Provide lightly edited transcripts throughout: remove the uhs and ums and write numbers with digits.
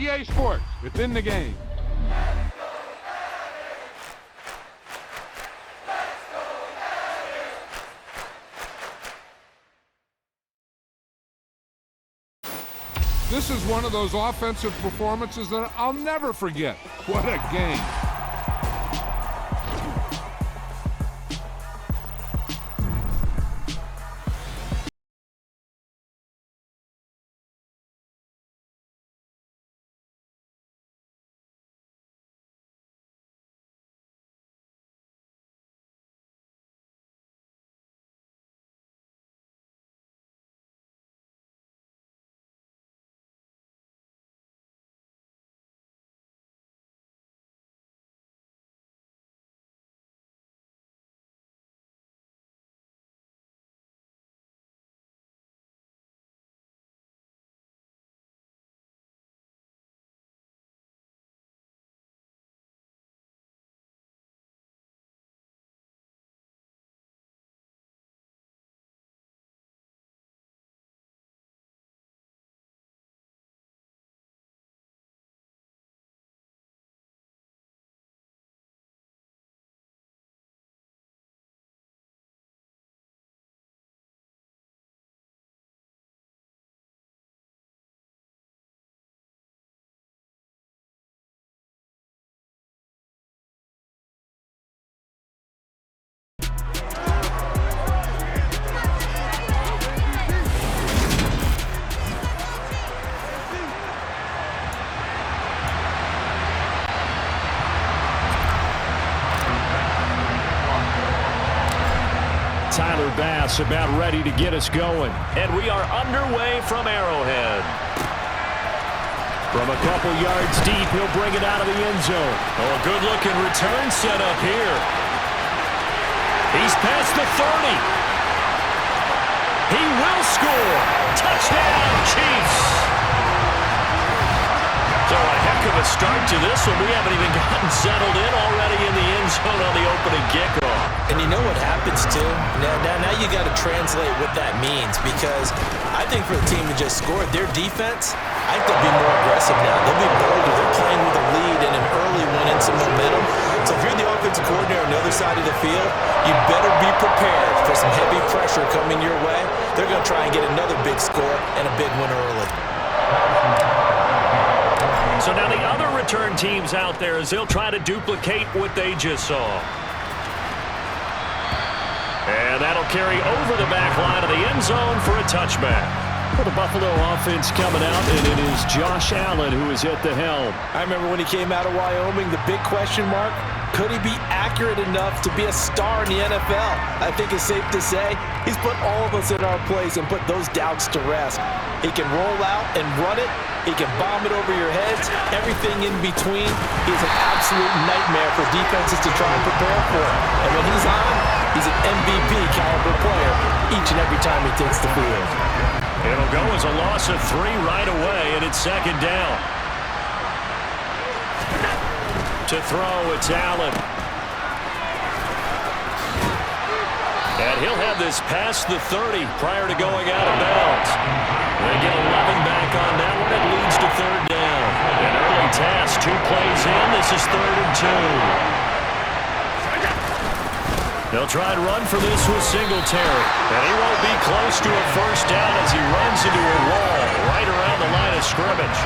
EA Sports, within the game. This is one of those offensive performances that I'll never forget. What a game. Tyler Bass about ready to get us going. And we are underway from Arrowhead. From a couple yards deep, he'll bring it out of the end zone. Oh, a good-looking return set up here. He's past the 30. He will score. Touchdown, Chiefs. So a heck of a start to this one. We haven't even gotten settled in already in the end zone on the opening kickoff. And you know what happens, too? Now you got to translate what that means, because I think for the team to just score, their defense, I think they'll be more aggressive now. They'll be bolder. They're playing with a lead and an early one and some momentum. So if you're the offensive coordinator on the other side of the field, you better be prepared for some heavy pressure coming your way. They're going to try and get another big score and a big one early. So now the other return teams out there as they'll try to duplicate what they just saw. And that'll carry over the back line of the end zone for a touchback. For the Buffalo offense coming out, and it is Josh Allen who is at the helm. I remember when he came out of Wyoming, the big question mark, could he be accurate enough to be a star in the NFL? I think it's safe to say he's put all of us in our place and put those doubts to rest. He can roll out and run it. He can bomb it over your heads. Everything in between. He's an absolute nightmare for defenses to try and prepare for. And when he's on, he's an MVP caliber player each and every time he takes the field. It'll go as a loss of 3 right away, and it's second down. To throw, it's Allen. And he'll have this past the 30 prior to going out of bounds. They get 11 back on that one. It leads to third down. An early task, 2 plays in. This is 3rd and 2. They'll try and run for this with Singletary. And he won't be close to a first down as he runs into a wall right around the line of scrimmage.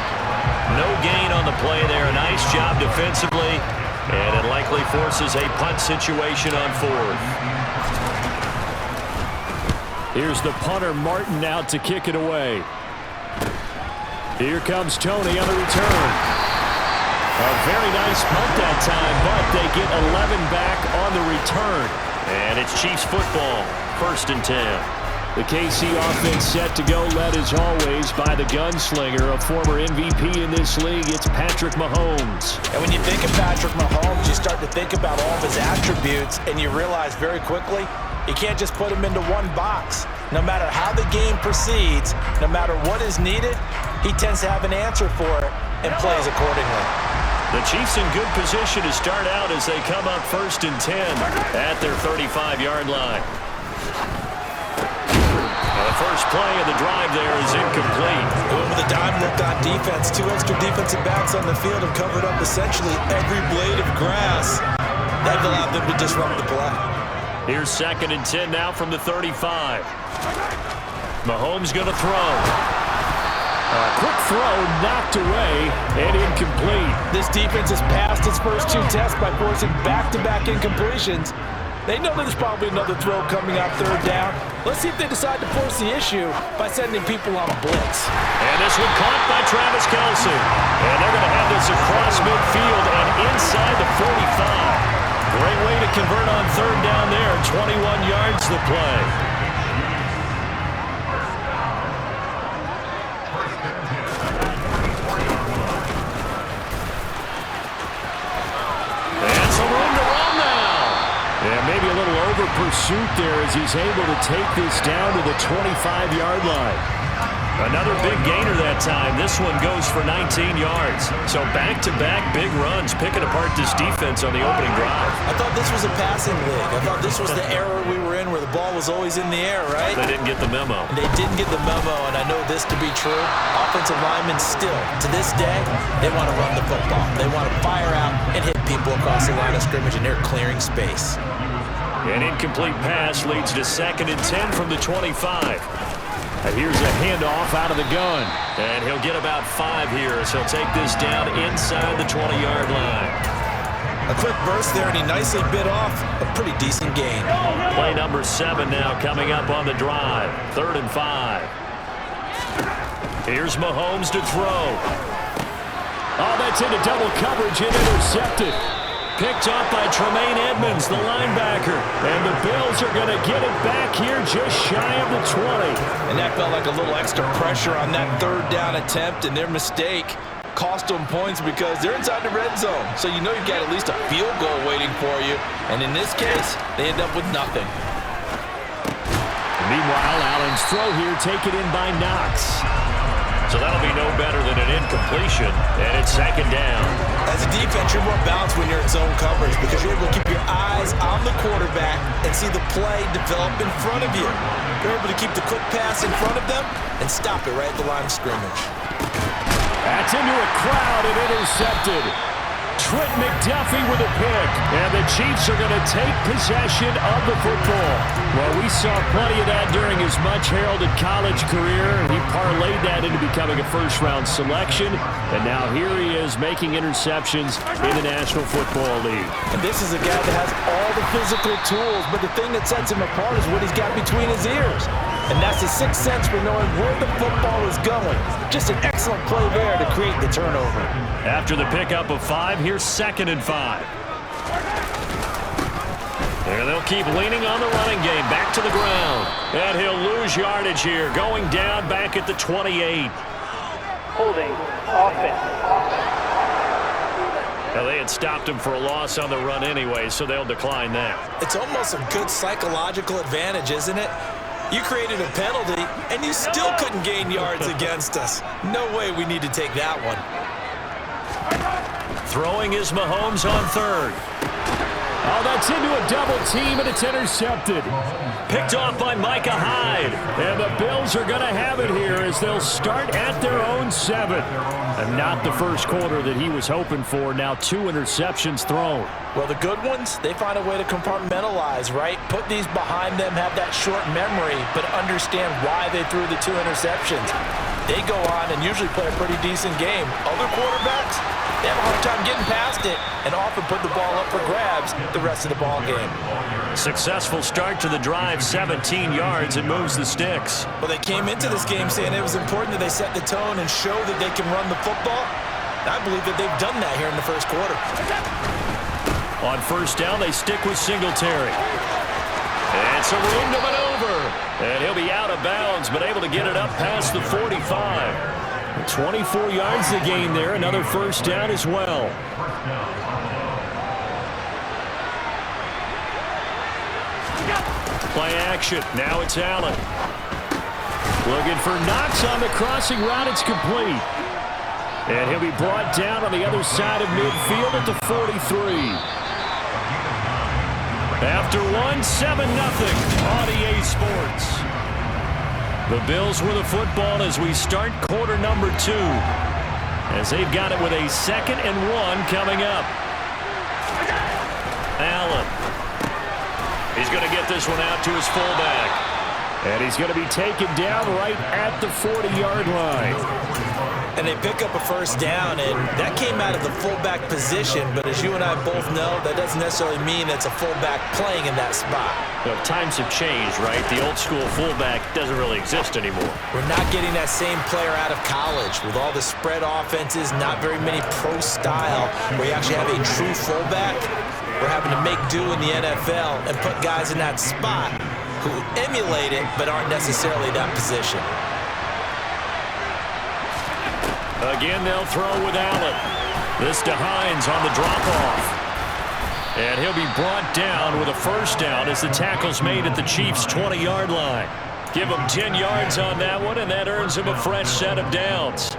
No gain on the play there. Nice job defensively. And it likely forces a punt situation on 4th. Here's the punter, Martin, out to kick it away. Here comes Tony on the return. A very nice punt that time, but they get 11 back on the return. And it's Chiefs football, 1st and 10. The KC offense set to go, led as always by the gunslinger, a former MVP in this league. It's Patrick Mahomes. And when you think of Patrick Mahomes, you start to think about all of his attributes, and you realize very quickly, you can't just put him into one box. No matter how the game proceeds, no matter what is needed, he tends to have an answer for it and plays accordingly. The Chiefs in good position to start out as they come up 1st and 10 at their 35-yard line. A the first play of the drive there is incomplete. With a dime look on defense, 2 extra defensive backs on the field have covered up essentially every blade of grass. That allowed them to disrupt the play. Here's 2nd and 10 now from the 35. Mahomes going to throw. A quick throw knocked away and incomplete. This defense has passed its first 2 tests by forcing back-to-back incompletions. They know there's probably another throw coming out 3rd down. Let's see if they decide to force the issue by sending people on a blitz. And this one caught by Travis Kelce. And they're going to have this across midfield and inside the 45. Great way to convert on 3rd down there. 21 yards to play. And some room to run now. Yeah, maybe a little over pursuit there as he's able to take this down to the 25-yard line. Another big gainer that time. This one goes for 19 yards. So back-to-back big runs, picking apart this defense on the opening drive. I thought this was a passing league. I thought this was the era we were in where the ball was always in the air, right? They didn't get the memo. They didn't get the memo, and I know this to be true. Offensive linemen still, to this day, they want to run the football. They want to fire out and hit people across the line of scrimmage, and they're clearing space. An incomplete pass leads to 2nd and 10 from the 25. And here's a handoff out of the gun. And he'll get about 5 here as he'll take this down inside the 20-yard line. A quick burst there, and he nicely bit off a pretty decent gain. Play number 7 now coming up on the drive. 3rd and 5. Here's Mahomes to throw. Oh, that's into double coverage and intercepted. Picked off by Tremaine Edmonds, the linebacker. And the Bills are going to get it back here just shy of the 20. And that felt like a little extra pressure on that 3rd down attempt, and their mistake cost them points because they're inside the red zone. So you know you've got at least a field goal waiting for you. And in this case, they end up with nothing. Meanwhile, Allen's throw here taken in by Knox. So that'll be no better than an incompletion, and it's 2nd down. As a defense, you're more balanced when you're in zone coverage because you're able to keep your eyes on the quarterback and see the play develop in front of you. You're able to keep the quick pass in front of them and stop it right at the line of scrimmage. That's into a crowd and intercepted. Trent McDuffie with a pick. And the Chiefs are going to take possession of the football. Well, we saw plenty of that during his much-heralded college career. He parlayed that into becoming a first-round selection. And now here he is making interceptions in the National Football League. And this is a guy that has all the physical tools, but the thing that sets him apart is what he's got between his ears. And that's the sixth sense for knowing where the football is going. Just an excellent play there to create the turnover. After the pickup of 5, here's 2nd and 5. And they'll keep leaning on the running game. Back to the ground. And he'll lose yardage here. Going down back at the 28. Holding offense. Now, they had stopped him for a loss on the run anyway, so they'll decline that. It's almost a good psychological advantage, isn't it? You created a penalty, and you still couldn't gain yards against us. No way we need to take that one. Throwing is Mahomes on 3rd. Oh, that's into a double team, and it's intercepted. Picked off by Micah Hyde. And the Bills are going to have it here as they'll start at their own 7. And not the first quarter that he was hoping for. Now 2 interceptions thrown. Well, the good ones, they find a way to compartmentalize, right? Put these behind them, have that short memory, but understand why they threw the 2 interceptions. They go on and usually play a pretty decent game. Other quarterbacks, they have a hard time getting past it and often put the ball up for grabs the rest of the ball game. Successful start to the drive, 17 yards, and moves the sticks. Well, they came into this game saying it was important that they set the tone and show that they can run the football. And I believe that they've done that here in the first quarter. On 1st down, they stick with Singletary. And some room to maneuver. And he'll be out of bounds, but able to get it up past the 45. 24 yards to gain there. Another 1st down as well. Play action. Now it's Allen. Looking for Knox on the crossing route. It's complete. And he'll be brought down on the other side of midfield at the 43. After 1, 7-0 on EA Sports. The Bills with the football as we start quarter number 2. As they've got it with a 2nd and 1 coming up. Allen. He's going to get this one out to his fullback. And he's going to be taken down right at the 40-yard line. And they pick up a first down, and that came out of the fullback position. But as you and I both know, that doesn't necessarily mean it's a fullback playing in that spot. Well, times have changed, right? The old school fullback doesn't really exist anymore. We're not getting that same player out of college. With all the spread offenses, not very many pro style, where you actually have a true fullback. We're having to make do in the NFL and put guys in that spot who emulate it but aren't necessarily that position. Again, they'll throw with Allen. This to Hines on the drop-off. And he'll be brought down with a first down as the tackle's made at the Chiefs' 20-yard line. Give him 10 yards on that one, and that earns him a fresh set of downs.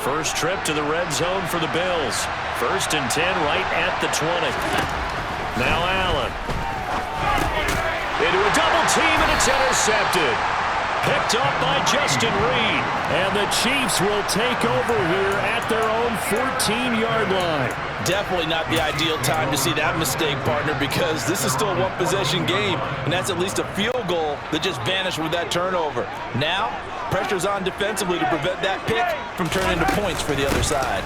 First trip to the red zone for the Bills. 1st and 10 right at the 20. Now Allen. Into a double team, and it's intercepted. Picked up by Justin Reed. And the Chiefs will take over here at their own 14-yard line. Definitely not the ideal time to see that mistake, partner, because this is still a one-possession game, and that's at least a field goal that just vanished with that turnover. Now, pressure's on defensively to prevent that pick from turning into points for the other side.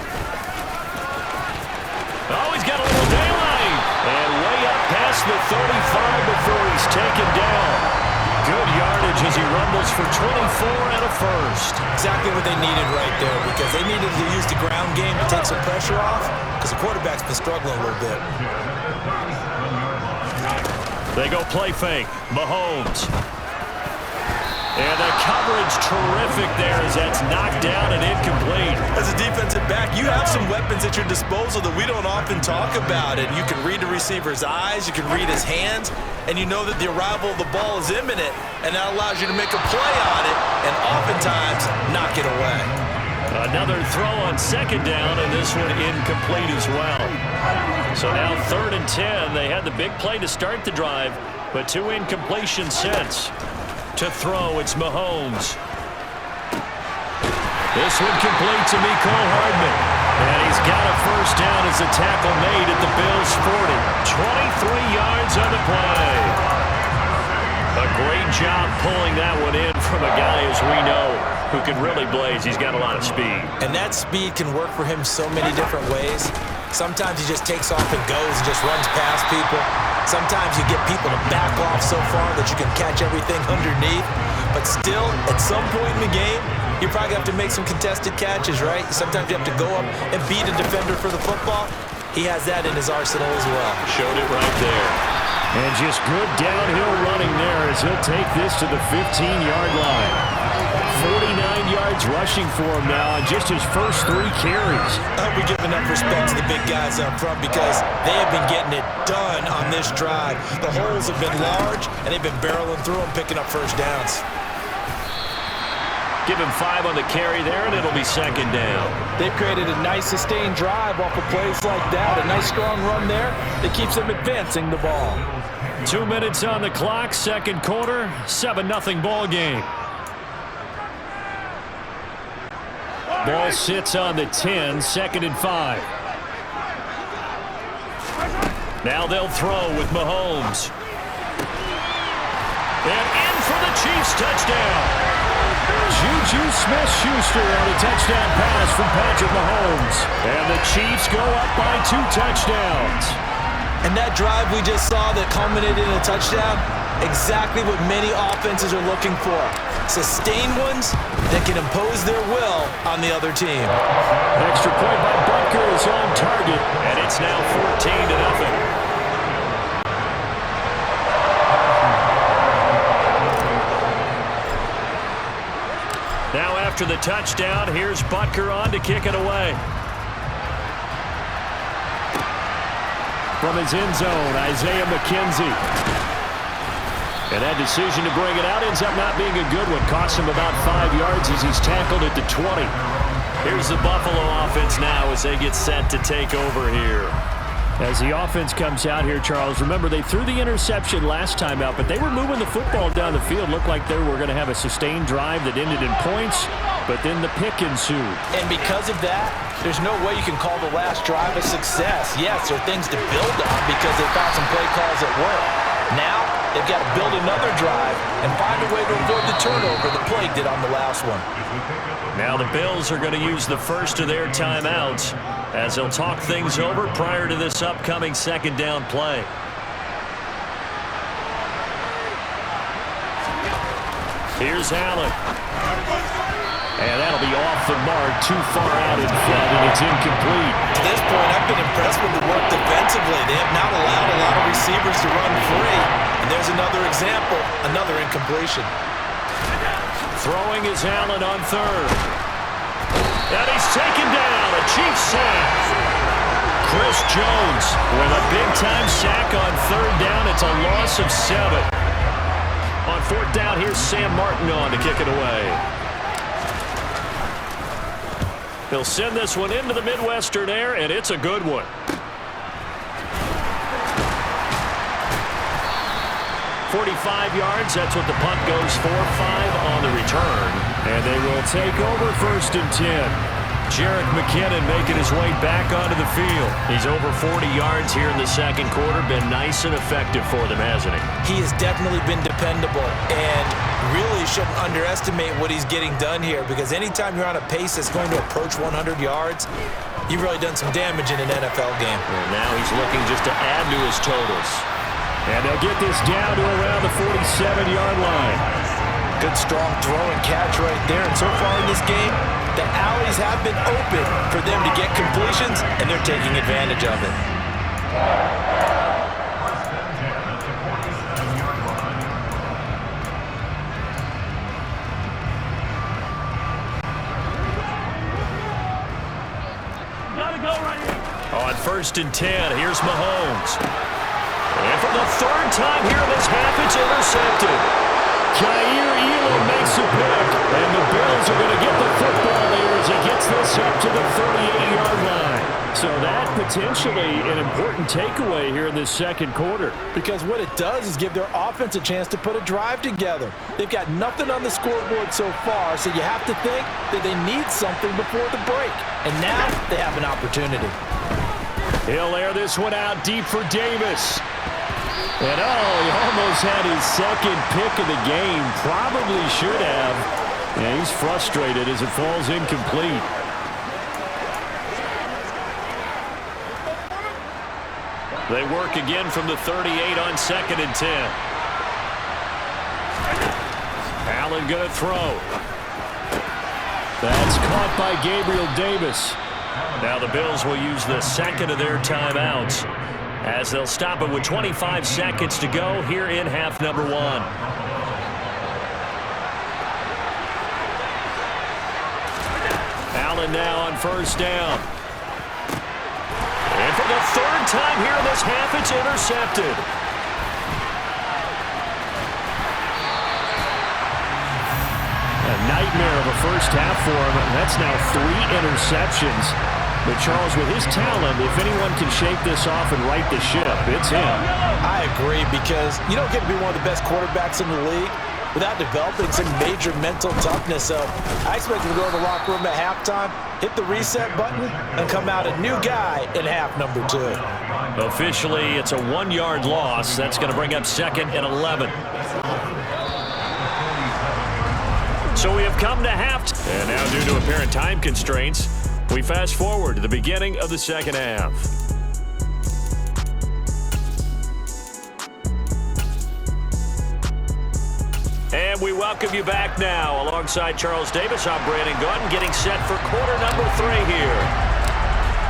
Oh, he's got a little daylight. And way up past the 35 before he's taken down. Good yardage as he rumbles for 24 and a first. Exactly what they needed right there, because they needed to use the ground game to take some pressure off, because the quarterback's been struggling a little bit. They go play fake. Mahomes. And the coverage terrific there as that's knocked down and incomplete. As a defensive back, you have some weapons at your disposal that we don't often talk about. And you can read the receiver's eyes, you can read his hands, and you know that the arrival of the ball is imminent, and that allows you to make a play on it and oftentimes knock it away. Another throw on 2nd down, and this one incomplete as well. So now 3rd and 10. They had the big play to start the drive, but 2 incompletions since. To throw, it's Mahomes. This one complete to Mecole Hardman. And he's got a first down as the tackle made at the Bills' 40. 23 yards on the play. A great job pulling that one in from a guy, as we know, who can really blaze. He's got a lot of speed. And that speed can work for him so many different ways. Sometimes he just takes off and goes and just runs past people. Sometimes you get people to back off so far that you can catch everything underneath. But still, at some point in the game, you probably have to make some contested catches, right? Sometimes you have to go up and beat a defender for the football. He has that in his arsenal as well. Showed it right there. And just good downhill running there as he'll take this to the 15-yard line. 49 yards rushing for him now on just his first 3 carries. I hope we give enough respect to the big guys up front, because they have been getting it done on this drive. The holes have been large, and they've been barreling through them, picking up first downs. Give him 5 on the carry there, and it'll be 2nd down. They've created a nice sustained drive off of plays like that. A nice strong run there that keeps them advancing the ball. 2 minutes on the clock, 2nd quarter, 7-0 ball game. Ball sits on the 10, 2nd and 5. Now they'll throw with Mahomes. And in for the Chiefs touchdown. Juju Smith-Schuster on a touchdown pass from Patrick Mahomes. And the Chiefs go up by 2 touchdowns. And that drive we just saw that culminated in a touchdown, exactly what many offenses are looking for. Sustained ones that can impose their will on the other team. Extra point by Butker is on target. And it's now 14-0. Now after the touchdown, here's Butker on to kick it away. From his end zone, Isaiah McKenzie. And that decision to bring it out ends up not being a good one. Costs him about 5 yards as he's tackled at the 20. Here's the Buffalo offense now as they get set to take over here. As the offense comes out here, Charles, remember they threw the interception last time out, but they were moving the football down the field. Looked like they were going to have a sustained drive that ended in points, but then the pick ensued. And because of that, there's no way you can call the last drive a success. Yes, there are things to build on because they found some play calls that work. Now, they've got to build another drive and find a way to avoid the turnover the play did on the last one. Now the Bills are going to use the first of their timeouts as they'll talk things over prior to this upcoming second down play. Here's Allen. And that'll be off the mark, too far out in front, and it's incomplete. At this point, I've been impressed with the work defensively. They have not allowed a lot of receivers to run free. And there's another example, another incompletion. Throwing is Allen on third. And he's taken down, a Chief sack. Chris Jones with a big-time sack on third down. It's a loss of 7. On fourth down, here's Sam Martin on to kick it away. He'll send this one into the Midwestern air, and it's a good one. .45 yards, that's what the punt goes for. 5 on the return. And they will take over first and 10. Jerick McKinnon making his way back onto the field. He's over 40 yards here in the second quarter. Been nice and effective for them, hasn't he? He has definitely been dependable and really shouldn't underestimate what he's getting done here, because anytime you're on a pace that's going to approach 100 yards, you've really done some damage in an NFL game. And now he's looking just to add to his totals. And they'll get this down to around the 47-yard line. Good strong throw and catch right there. And so far in this game, the alleys have been open for them to get completions, and they're taking advantage of it. On first and 10, here's Mahomes. And for the third time here this half, it's intercepted. Jair Elam makes a pick, and the Bills are going to get the football there as he gets this up to the 38-yard line. So that potentially an important takeaway here in this second quarter. Because what it does is give their offense a chance to put a drive together. They've got nothing on the scoreboard so far, so you have to think that they need something before the break. And now they have an opportunity. He'll air this one out deep for Davis. And he almost had his second pick of the game. Probably should have. And he's frustrated as it falls incomplete. They work again from the 38 on second and 10. Allen going to throw. That's caught by Gabriel Davis. Now the Bills will use the second of their timeouts as they'll stop it with 25 seconds to go here in half number 1. Allen now on first down. And for the third time here in this half, it's intercepted. A nightmare of a first half for him. That's now 3 interceptions. But Charles, with his talent, if anyone can shake this off and right the ship, it's him. I agree, because you don't get to be one of the best quarterbacks in the league without developing some major mental toughness. So I expect him to go to the locker room at halftime, hit the reset button, and come out a new guy in half number 2. Officially, it's a 1-yard loss. That's going to bring up second and 11. So we have come to half. And now, due to apparent time constraints, we fast forward to the beginning of the second half. And we welcome you back now. Alongside Charles Davis, I'm Brandon Gordon, getting set for quarter number 3 here.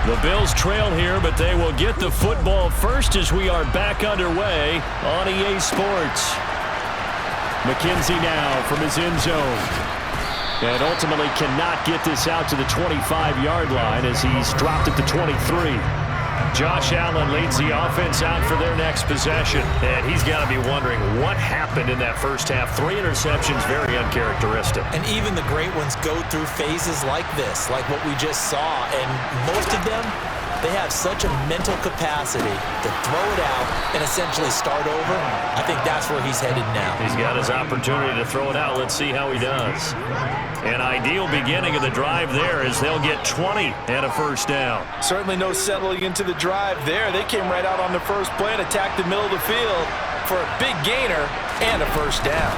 The Bills trail here, but they will get the football first as we are back underway on EA Sports. McKenzie now from his end zone. And ultimately cannot get this out to the 25-yard line as he's dropped at the 23. Josh Allen leads the offense out for their next possession. And he's got to be wondering what happened in that first half. 3 interceptions, very uncharacteristic. And even the great ones go through phases like this, like what we just saw. And most of them they have such a mental capacity to throw it out and essentially start over. I think that's where he's headed now. He's got his opportunity to throw it out. Let's see how he does. An ideal beginning of the drive there as they'll get 20 and a first down. Certainly no settling into the drive there. They came right out on the first play and attacked the middle of the field for a big gainer and a first down.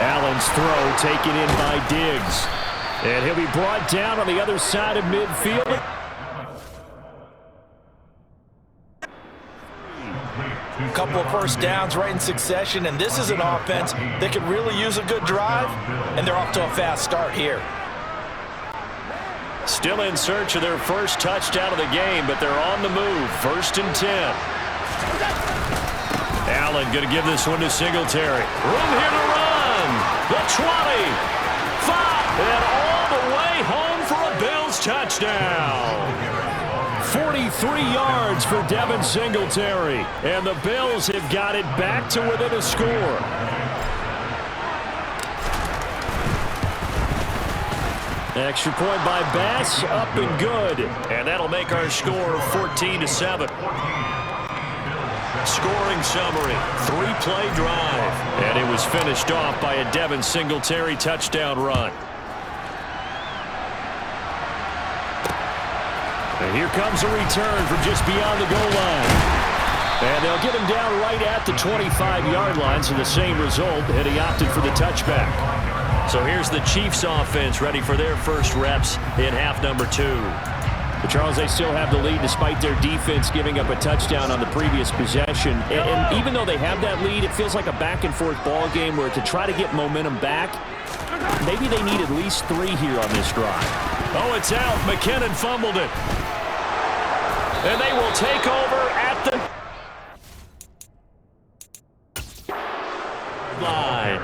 Allen's throw taken in by Diggs. And he'll be brought down on the other side of midfield. A couple of first downs right in succession, and this is an offense that could really use a good drive, and they're off to a fast start here. Still in search of their first touchdown of the game, but they're on the move. 1st and 10. Allen going to give this one to Singletary. Room here to run. The 20. 5. And all the way home for a Bills touchdown. 43 yards for Devin Singletary. And the Bills have got it back to within a score. Extra point by Bass, up and good. And that'll make our score 14-7. Scoring summary, 3-play drive. And it was finished off by a Devin Singletary touchdown run. And here comes a return from just beyond the goal line. And they'll get him down right at the 25-yard line, so the same result, and he opted for the touchback. So here's the Chiefs offense ready for their first reps in half number 2. But Charles, they still have the lead despite their defense giving up a touchdown on the previous possession. And even though they have that lead, it feels like a back-and-forth ball game where to try to get momentum back, maybe they need at least 3 here on this drive. Oh, it's out. McKinnon fumbled it. And they will take over at the line.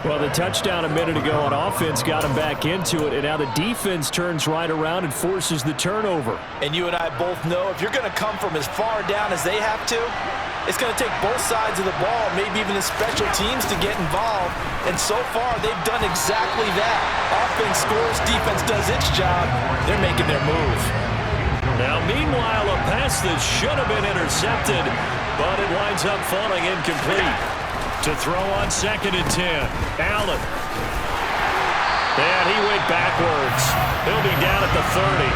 Well, the touchdown a minute ago on offense got him back into it, and now the defense turns right around and forces the turnover. And you and I both know if you're going to come from as far down as they have to, it's going to take both sides of the ball, maybe even the special teams to get involved. And so far, they've done exactly that. Offense scores, defense does its job. They're making their move. Now, meanwhile, a pass that should have been intercepted, but it winds up falling incomplete. To throw on 2nd and 10. Allen. And he went backwards. He'll be down at the 30.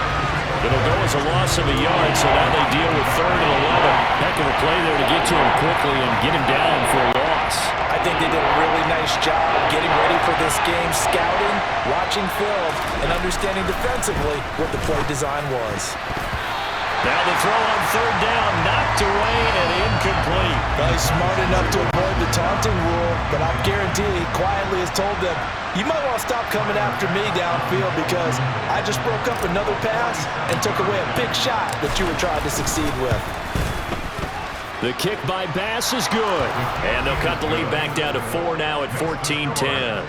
It'll go as a loss of a yard, so now they deal with 3rd and 11. Heck of a play there to get to him quickly and get him down for a loss. I think they did a really nice job getting ready for this game, scouting, watching film, and understanding defensively what the play design was. Now the throw on 3rd down, knocked away and incomplete. Well, he's smart enough to avoid the taunting rule, but I'm guaranteed he quietly has told them, you might want to stop coming after me downfield because I just broke up another pass and took away a big shot that you were trying to succeed with. The kick by Bass is good. And they'll cut the lead back down to 4 now at 14-10.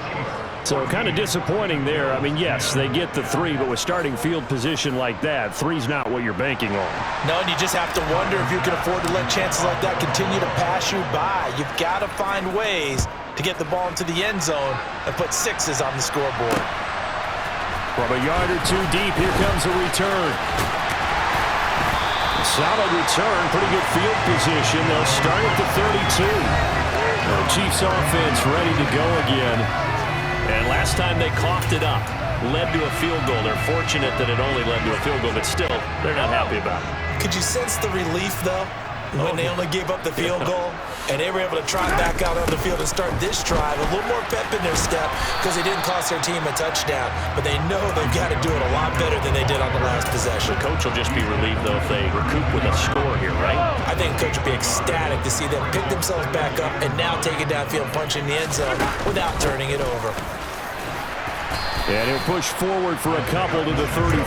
So kind of disappointing there. I mean, yes, they get the 3, but with starting field position like that, 3's not what you're banking on. No, and you just have to wonder if you can afford to let chances like that continue to pass you by. You've got to find ways to get the ball into the end zone and put 6s on the scoreboard. From a yard or 2 deep, here comes a return. Solid return, pretty good field position. They'll start at the 32. The Chiefs offense ready to go again. And last time they coughed it up, led to a field goal. They're fortunate that it only led to a field goal, but still, they're not happy about it. Could you sense the relief, though, when they only gave up the field goal? And they were able to try back out on the field and start this drive. A little more pep in their step because they didn't cost their team a touchdown. But they know they've got to do it a lot better than they did on the last possession. The coach will just be relieved, though, if they recoup with a score here, right? I think the coach will be ecstatic to see them pick themselves back up and now take it downfield, punch in the end zone without turning it over. And he'll push forward for a couple to the 34.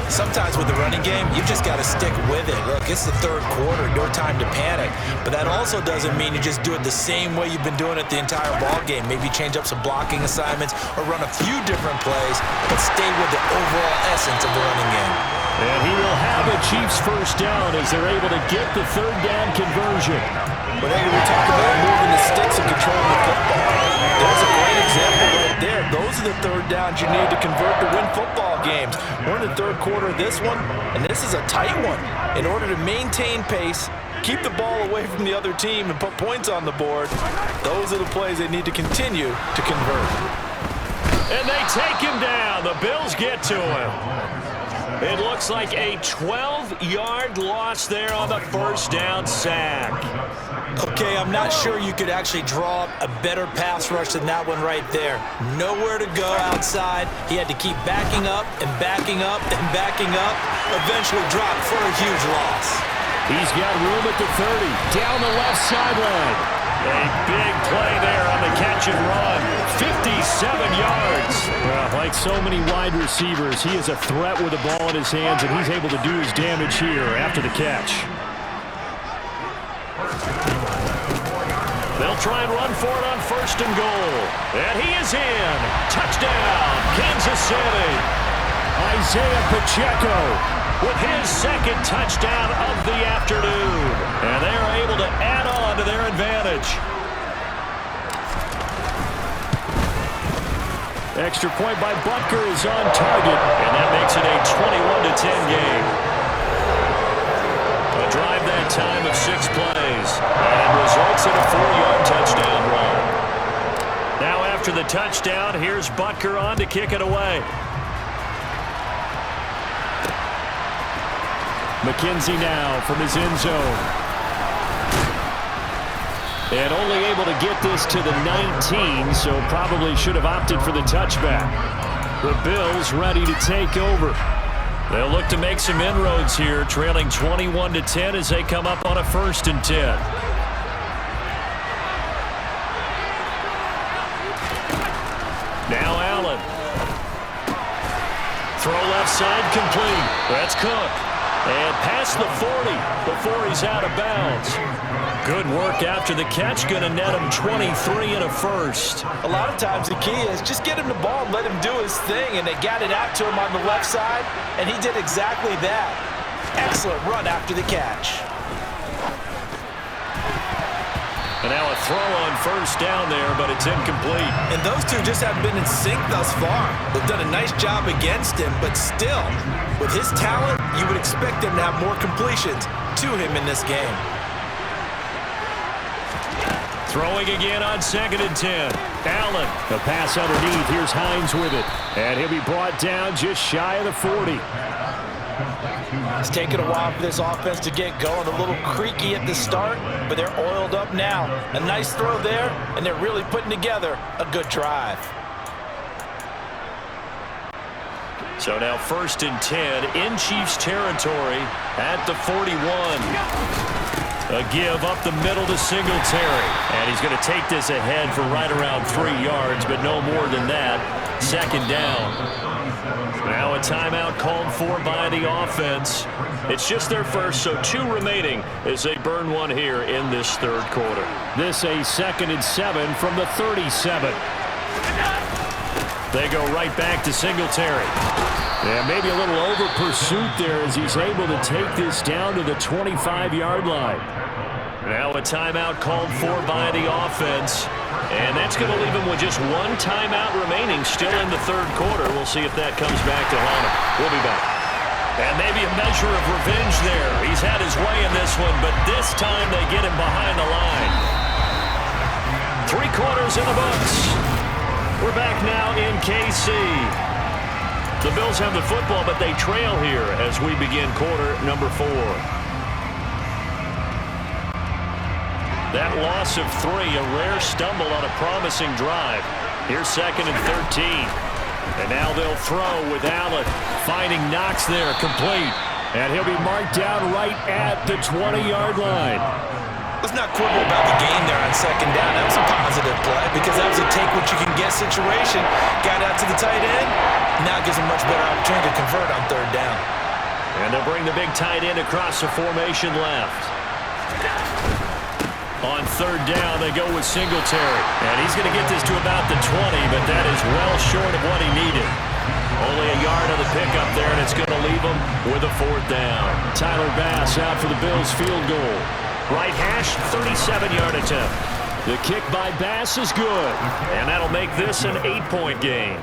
Sometimes with the running game, you've just got to stick with it. Look, it's the 3rd quarter, no time to panic. But that also doesn't mean you just do it the same way you've been doing it the entire ball game. Maybe change up some blocking assignments or run a few different plays, but stay with the overall essence of the running game. And he will have a Chiefs first down as they're able to get the 3rd down conversion. Whenever we talk about moving the sticks and controlling the football, that's a great example right there. Those are the 3rd downs you need to convert to win football the third quarter of this one, and this is a tight one. In order to maintain pace, keep the ball away from the other team, and put points on the board, those are the plays they need to continue to convert. And they take him down. The Bills get to him. It looks like a 12-yard loss there on the first down sack. Okay, I'm not sure you could actually draw up a better pass rush than that one right there. Nowhere to go outside. He had to keep backing up and backing up and backing up. Eventually dropped for a huge loss. He's got room at the 30, down the left sideline. A big play there on the catch and run. 57 yards. Well, like so many wide receivers, he is a threat with the ball in his hands, and he's able to do his damage here after the catch. They'll try and run for it on first and goal. And he is in. Touchdown, Kansas City. Isaiah Pacheco with his second touchdown of the afternoon. And they are able to add on to their advantage. Extra point by Butker is on target. And that makes it a 21-10 game. A drive that time of 6 plays. And results in a 4-yard touchdown run. Now after the touchdown, here's Butker on to kick it away. McKenzie now from his end zone. And only able to get this to the 19, so probably should have opted for the touchback. The Bills ready to take over. They'll look to make some inroads here, trailing 21-10 as they come up on a 1st and 10. Now Allen. Throw left side complete. That's Cook. And past the 40 before he's out of bounds. Good work after the catch. Going to net him 23 and a first. A lot of times the key is just get him the ball and let him do his thing. And they got it out to him on the left side, and he did exactly that. Excellent run after the catch. And now a throw on first down there, but it's incomplete. And those two just haven't been in sync thus far. They've done a nice job against him, but still, with his talent, you would expect him to have more completions to him in this game. Throwing again on 2nd and 10. Allen. The pass underneath. Here's Hines with it. And he'll be brought down just shy of the 40. It's taken a while for this offense to get going. A little creaky at the start, but they're oiled up now. A nice throw there, and they're really putting together a good drive. So now 1st and 10 in Chiefs territory at the 41. A give up the middle to Singletary. And he's going to take this ahead for right around 3 yards, but no more than that. 2nd down. Now a timeout called for by the offense. It's just their first, so 2 remaining as they burn one here in this 3rd quarter. This a 2nd and 7 from the 37. They go right back to Singletary. Yeah, maybe a little over pursuit there as he's able to take this down to the 25-yard line. Now a timeout called for by the offense. And that's going to leave him with just 1 timeout remaining still in the 3rd quarter. We'll see if that comes back to haunt him. We'll be back. And maybe a measure of revenge there. He's had his way in this one, but this time they get him behind the line. 3 quarters in the books. We're back now in KC. The Bills have the football, but they trail here as we begin quarter number 4. That loss of 3, a rare stumble on a promising drive. Here's 2nd and 13. And now they'll throw with Allen. Finding Knox there, complete. And he'll be marked down right at the 20-yard line. Let's not quibble about the gain there on 2nd down. That was a positive play because that was a take-what-you-can-get situation. Got out to the tight end. Now gives him much better opportunity to convert on 3rd down. And they'll bring the big tight end across the formation left. On 3rd down, they go with Singletary. And he's going to get this to about the 20, but that is well short of what he needed. Only a yard on the pickup there, and it's going to leave him with a 4th down. Tyler Bass out for the Bills field goal. Right hash, 37-yard attempt. The kick by Bass is good. And that'll make this an 8-point game.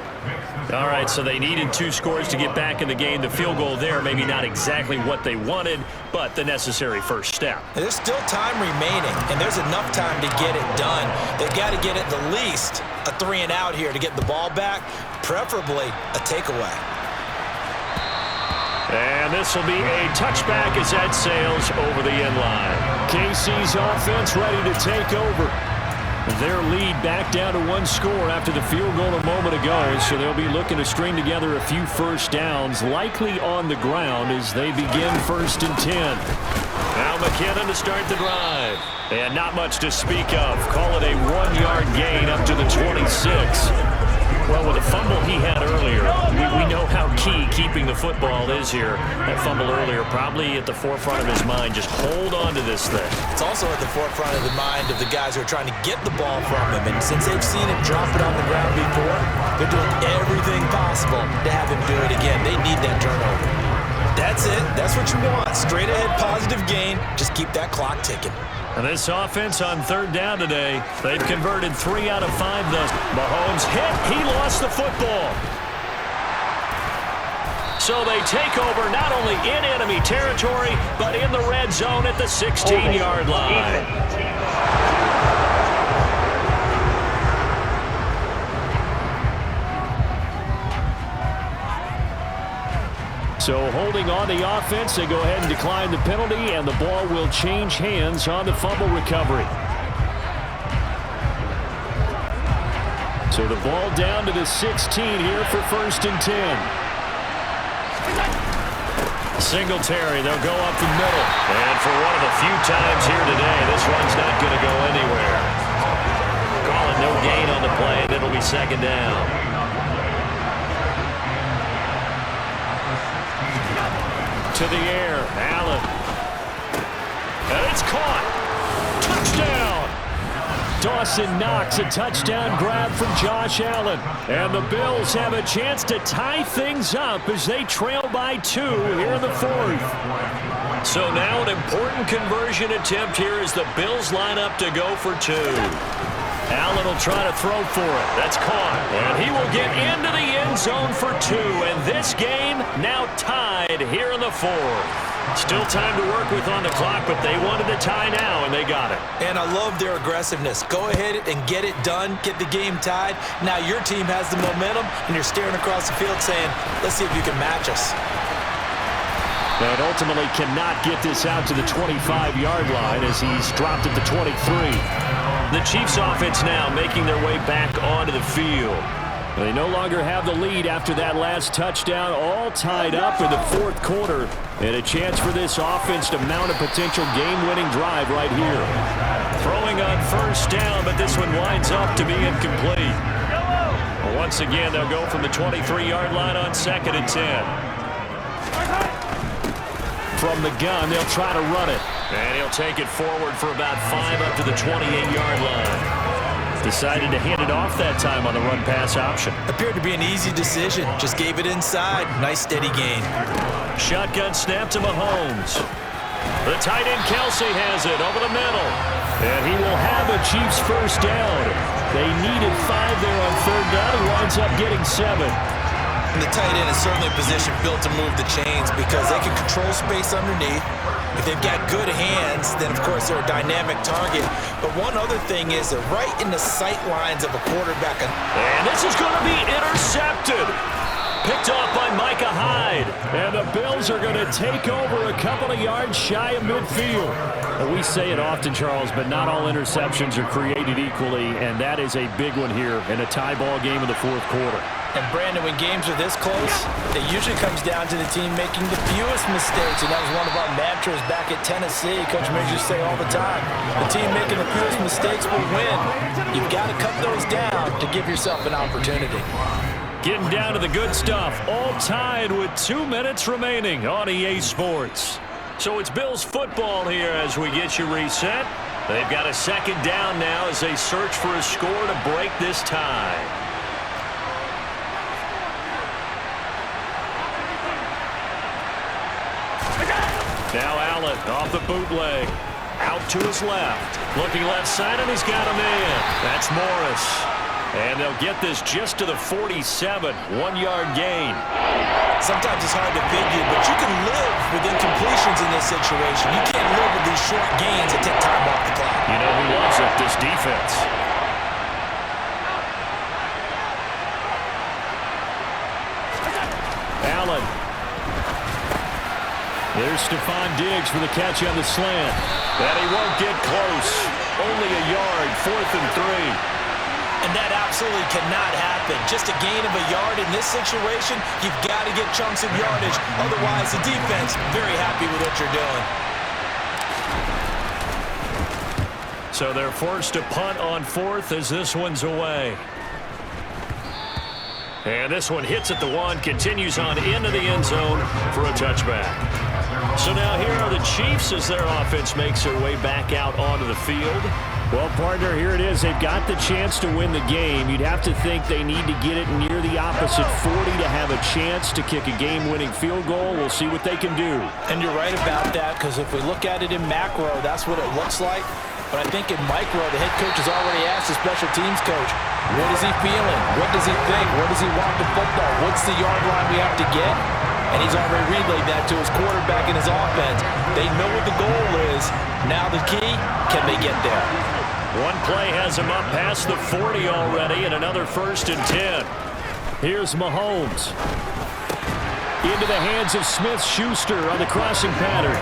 All right, so they needed 2 scores to get back in the game. The field goal there, maybe not exactly what they wanted, but the necessary first step. There's still time remaining, and there's enough time to get it done. They've got to get at the least a 3-and-out here to get the ball back, preferably a takeaway. And this will be a touchback as that sails over the end line. KC's offense ready to take over. Their lead back down to 1 score after the field goal a moment ago, so they'll be looking to string together a few first downs, likely on the ground as they begin 1st and 10. Now McKinnon to start the drive. And not much to speak of. Call it a 1-yard gain up to the 26. Well, with the fumble he had earlier, we know how key keeping the football is here. That fumble earlier probably at the forefront of his mind. Just hold on to this thing. It's also at the forefront of the mind of the guys who are trying to get the ball from him. And since they've seen him drop it on the ground before, they're doing everything possible to have him do it again. They need that turnover. That's it. That's what you want. Straight ahead positive gain. Just keep that clock ticking. And this offense on 3rd down today, they've converted 3 out of 5 thus. Mahomes hit. He lost the football. So they take over not only in enemy territory, but in the red zone at the 16-yard line. So holding on the offense, they go ahead and decline the penalty, and the ball will change hands on the fumble recovery. So the ball down to the 16 here for 1st and 10. Singletary, they'll go up the middle. And for one of the few times here today, this one's not going to go anywhere. Call it no gain on the play, and it'll be 2nd down. To the air, Allen. And it's caught. Touchdown. Dawson Knox, a touchdown grab from Josh Allen. And the Bills have a chance to tie things up as they trail by 2 here in the 4th. So now an important conversion attempt here as the Bills line up to go for 2. Allen will try to throw for it. That's caught. And he will get into the end zone for 2. And this game now tied here in the 4th. Still time to work with on the clock, but they wanted to tie now, and they got it. And I love their aggressiveness. Go ahead and get it done. Get the game tied. Now your team has the momentum, and you're staring across the field saying, let's see if you can match us. And ultimately cannot get this out to the 25-yard line as he's dropped at the 23. The Chiefs offense now making their way back onto the field. They no longer have the lead after that last touchdown, all tied up in the 4th quarter. And a chance for this offense to mount a potential game-winning drive right here. Throwing on 1st down, but this one winds up to be incomplete. Well, once again, they'll go from the 23-yard line on 2nd and 10. From the gun, they'll try to run it. And he'll take it forward for about 5 up to the 28-yard line. Decided to hand it off that time on the run-pass option. Appeared to be an easy decision. Just gave it inside. Nice steady gain. Shotgun snap to Mahomes. The tight end Kelsey has it over the middle. And he will have a Chiefs 1st down. They needed 5 there on 3rd down. He winds up getting 7. And the tight end is certainly a position built to move the chains because they can control space underneath. If they've got good hands, then, of course, they're a dynamic target. But one other thing is they're right in the sight lines of a quarterback. And this is going to be intercepted. Picked off by Micah Hyde. And the Bills are going to take over a couple of yards shy of midfield. And we say it often, Charles, but not all interceptions are created equally, and that is a big one here in a tie ball game in the 4th quarter. And, Brandon, when games are this close, it usually comes down to the team making the fewest mistakes, and that was one of our mantras back at Tennessee. Coach Mears used to say all the time, the team making the fewest mistakes will win. You've got to cut those down to give yourself an opportunity. Getting down to the good stuff, all tied with 2 minutes remaining on EA Sports. So it's Bills football here as we get you reset. They've got a 2nd down now as they search for a score to break this tie. Now Allen off the bootleg. Out to his left. Looking left side, and he's got him in. That's Morris. And they'll get this just to the 47. 1-yard gain. Sometimes it's hard to figure, but you can live with incompletions in this situation. You can't live with these short gains that take time off the clock. You know who loves it? This defense. Allen. There's Stephon Diggs for the catch on the slant. And he won't get close. Only a yard, 4th and 3. And that absolutely cannot happen. Just a gain of a yard in this situation, you've got to get chunks of yardage. Otherwise, the defense, very happy with what you're doing. So they're forced to punt on 4th as this one's away. And this one hits at the 1, continues on into the end zone for a touchback. So now here are the Chiefs as their offense makes their way back out onto the field. Well, partner, here it is. They've got the chance to win the game. You'd have to think they need to get it near the opposite 40 to have a chance to kick a game-winning field goal. We'll see what they can do. And you're right about that, because if we look at it in macro, that's what it looks like. But I think in micro, the head coach has already asked the special teams coach, what is he feeling? What does he think? Where does he want the football? What's the yard line we have to get? And he's already relayed that to his quarterback and his offense. They know what the goal is. Now the key, can they get there? One play has him up past the 40 already, and another 1st and 10. Here's Mahomes. Into the hands of Smith-Schuster on the crossing pattern.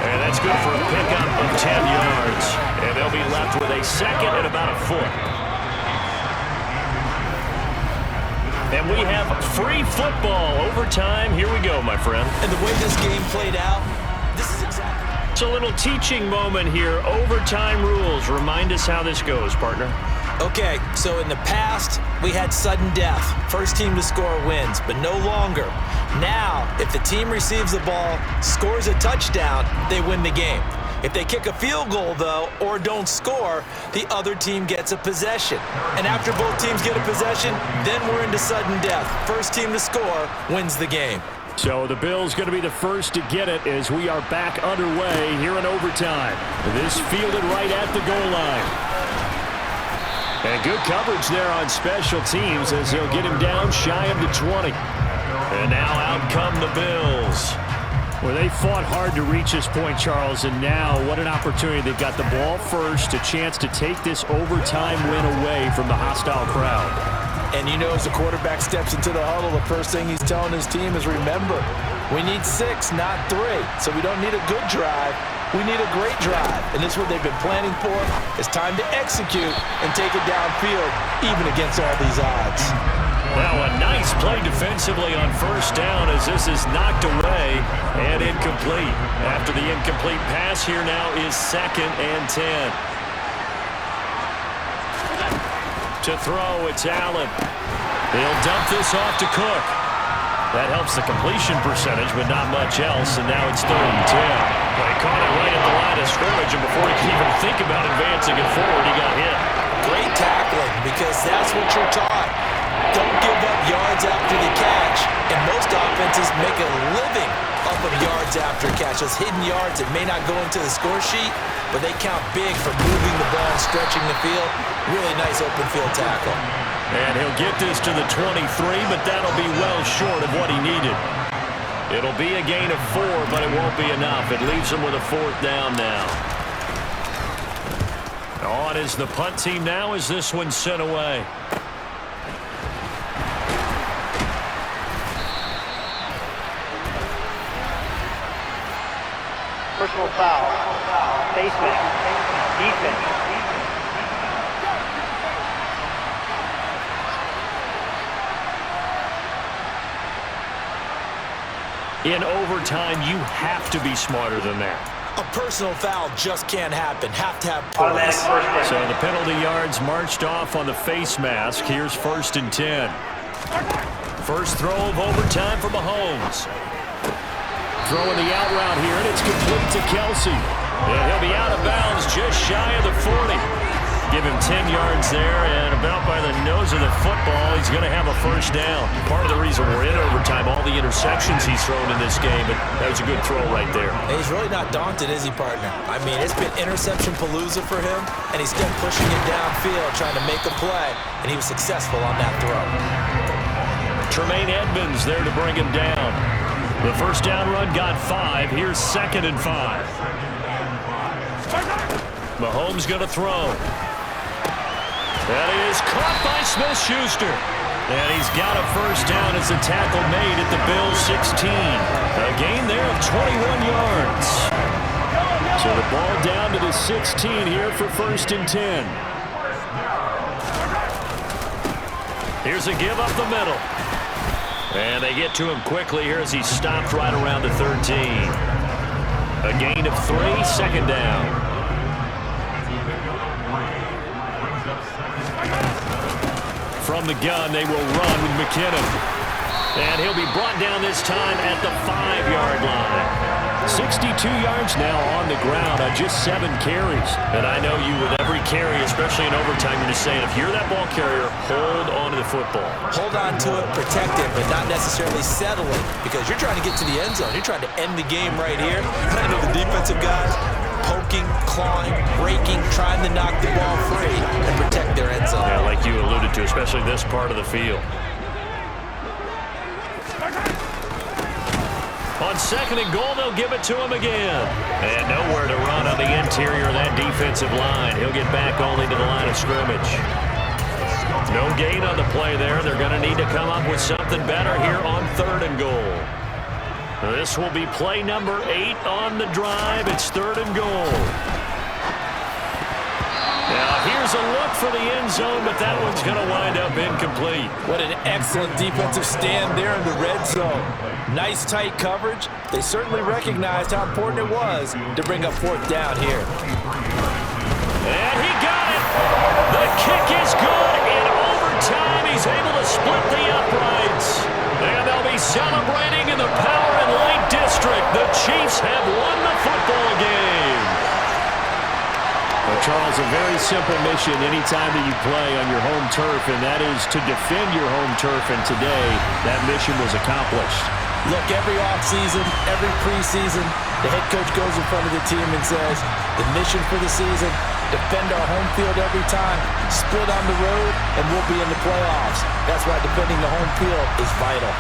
And that's good for a pickup of 10 yards. And they'll be left with a 2nd and about a foot. And we have free football. Overtime. Here we go, my friend. And the way this game played out, this is exactly... It's a little teaching moment here. Overtime rules. Remind us how this goes, partner. Okay, so in the past, we had sudden death. First team to score wins, but no longer. Now, if the team receives the ball, scores a touchdown, they win the game. If they kick a field goal, though, or don't score, the other team gets a possession. And after both teams get a possession, then we're into sudden death. First team to score wins the game. So the Bills going to be the first to get it as we are back underway here in overtime. This fielded right at the goal line. And good coverage there on special teams as they'll get him down shy of the 20. And now out come the Bills. Well, they fought hard to reach this point, Charles, and now what an opportunity. They've got the ball first, a chance to take this overtime win away from the hostile crowd. And you know, as the quarterback steps into the huddle, the first thing he's telling his team is, remember, we need 6, not 3. So we don't need a good drive. We need a great drive. And this is what they've been planning for. It's time to execute and take it downfield, even against all these odds. Now a nice play defensively on 1st down as this is knocked away and incomplete. After the incomplete pass, here now is 2nd and 10. To throw, it's Allen. He'll dump this off to Cook. That helps the completion percentage, but not much else, and now it's 3rd and 10. Well, he caught it right at the line of scrimmage, and before he could even think about advancing it forward, he got hit. Great tackling, because that's what you're taught. Don't give up yards after the catch, and most offenses make a living off of yards after catch. Those hidden yards that may not go into the score sheet, but they count big for moving the ball and stretching the field. Really nice open field tackle. And he'll get this to the 23, but that'll be well short of what he needed. It'll be a gain of 4, but it won't be enough. It leaves him with a 4th down now. On is the punt team now as this one's sent away. Personal foul. Face mask. Defense. In overtime, you have to be smarter than that. A personal foul just can't happen. Have to have poise. So the penalty yards marched off on the face mask. Here's 1st and 10. First throw of overtime for Mahomes. Throwing the out route here, and it's complete to Kelsey. And he'll be out of bounds just shy of the 40. gave him 10 yards there, and about by the nose of the football, he's going to have a first down. Part of the reason we're in overtime, all the interceptions he's thrown in this game, but that was a good throw right there. And he's really not daunted, is he, partner? I mean, it's been interception palooza for him, and he's still pushing it downfield, trying to make a play, and he was successful on that throw. Tremaine Edmonds there to bring him down. The first down run got 5. Here's 2nd and 5. Mahomes going to throw. That is caught by Smith-Schuster. And he's got a first down as the tackle made at the Bills' 16. A gain there of 21 yards. So the ball down to the 16 here for 1st and 10. Here's a give up the middle. And they get to him quickly here as he stopped right around the 13. A gain of 3, 2nd down. From the gun, they will run with McKinnon. And he'll be brought down this time at the 5-yard line. 62 yards now on the ground on just 7 carries. And I know you with every carry, especially in overtime, you're just saying, if you're that ball carrier, hold on to the football. Hold on to it, protect it, but not necessarily settle it, because you're trying to get to the end zone. You're trying to end the game right here. I know the defensive guys poking, clawing, breaking, trying to knock the ball free and protect their end zone. Yeah, like you alluded to, especially this part of the field. On 2nd and goal, they'll give it to him again. And nowhere to run on the interior of that defensive line. He'll get back only to the line of scrimmage. No gain on the play there. They're going to need to come up with something better here on 3rd and goal. This will be play number 8 on the drive. It's 3rd and goal. Now, here's a look for the end zone, but that one's going to wind up incomplete. What an excellent defensive stand there in the red zone. Nice tight coverage. They certainly recognized how important it was to bring up 4th down here. And he got it. The kick is good. In overtime, he's able to split the uprights. And they'll be celebrating in the Power and Light District. The Chiefs have won the football game. Well, Charles, a very simple mission anytime that you play on your home turf, and that is to defend your home turf. And today, that mission was accomplished. Look, every offseason, every preseason, the head coach goes in front of the team and says, the mission for the season, defend our home field every time, split on the road, and we'll be in the playoffs. That's why defending the home field is vital.